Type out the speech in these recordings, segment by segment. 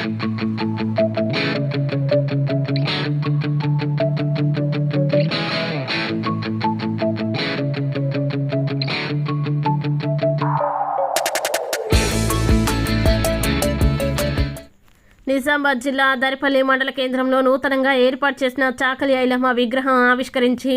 నిజామాబాద్ జిల్లా దరిపల్లి మండల కేంద్రంలో నూతనంగా ఏర్పాటు చేసిన చాకలి ఐలమ్మ విగ్రహం ఆవిష్కరించి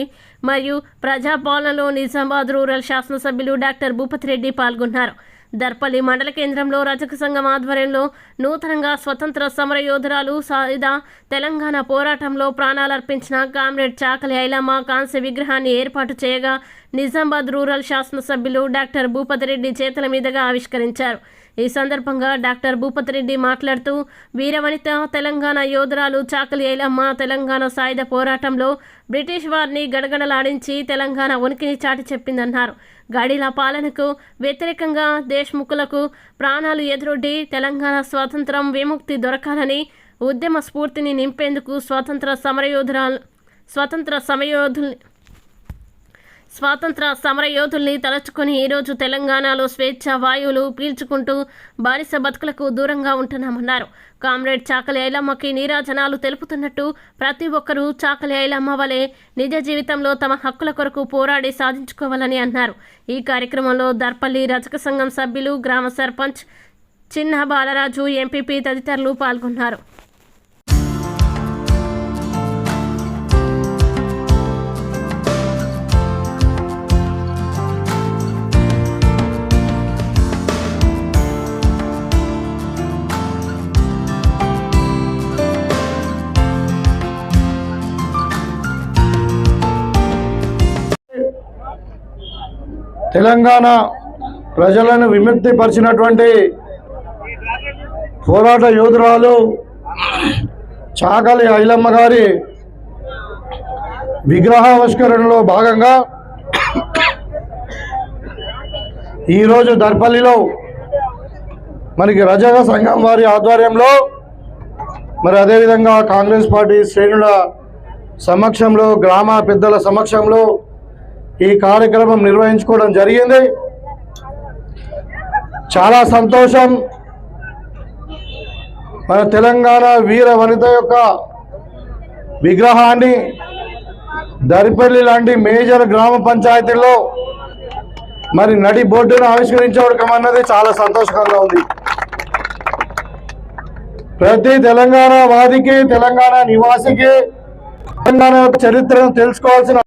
మరియు ప్రజాపాలనలో నిజామాబాద్ రూరల్ శాసనసభ్యులు డాక్టర్ భూపతిరెడ్డి పాల్గొన్నారు. దర్పల్లి మండల కేంద్రంలో రజక సంఘం ఆధ్వర్యంలో నూతనంగా స్వతంత్ర సమరయోధురాలు సాయుధ తెలంగాణ పోరాటంలో ప్రాణాలర్పించిన కామ్రేడ్ చాకలి ఐలమ్మ కాంస్య విగ్రహాన్ని ఏర్పాటు చేయగా నిజామాబాద్ రూరల్ శాసనసభ్యులు డాక్టర్ భూపతిరెడ్డి చేతుల మీదుగా ఆవిష్కరించారు. ఈ సందర్భంగా డాక్టర్ భూపతిరెడ్డి మాట్లాడుతూ వీరవనిత తెలంగాణ యోధురాలు చాకలి ఐలమ్మ తెలంగాణ సాయుధ పోరాటంలో బ్రిటిష్ వారిని గడగడలాడించి తెలంగాణ ఉనికిని చాటి చెప్పిందన్నారు. గాడిల పాలనకు వ్యతిరేకంగా దేశ్ముఖులకు ప్రాణాలు ఎదురొడ్డి తెలంగాణ స్వాతంత్రం విముక్తి దొరకాలని ఉద్యమ స్ఫూర్తిని నింపేందుకు స్వాతంత్ర సమరయోధుల్ని తలుచుకొని ఈరోజు తెలంగాణలో స్వేచ్ఛ వాయువులు పీల్చుకుంటూ బానిస బతుకులకు దూరంగా ఉంటున్నామన్నారు. కామ్రేడ్ చాకలి ఐలమ్మకి నీరాజనాలు తెలుపుతున్నట్టు ప్రతి ఒక్కరూ చాకలి ఐలమ్మ వలె నిజ జీవితంలో తమ హక్కుల కొరకు పోరాడి సాధించుకోవాలని అన్నారు. ఈ కార్యక్రమంలో దర్పల్లి రజక సంఘం సభ్యులు, గ్రామ సర్పంచ్ చిన్న బాలరాజు, ఎంపీపీ తదితరులు పాల్గొన్నారు. తెలంగాణ ప్రజలను విముక్తి పరిచినటువంటి పోరాట యోధురాలు చాకలి ఐలమ్మ గారి విగ్రహావిష్కరణలో భాగంగా ఈరోజు దర్పల్లిలో మనకి రజక సంఘం వారి ఆధ్వర్యంలో మరి అదేవిధంగా కాంగ్రెస్ పార్టీ శ్రేణుల సమక్షంలో, గ్రామ పెద్దల సమక్షంలో ఈ కార్యక్రమం నిర్వహించుకోవడం జరిగింది. చాలా సంతోషం. మన తెలంగాణ వీర వనిత యొక్క విగ్రహాన్ని దరిపల్లి లాంటి మేజర్ గ్రామ పంచాయతీల్లో మరి నడి బోర్డును ఆవిష్కరించడం అన్నది చాలా సంతోషకరంగా ఉంది. ప్రతి తెలంగాణ వాదికి, తెలంగాణ నివాసికి తెలంగాణ చరిత్రను తెలుసుకోవాల్సిన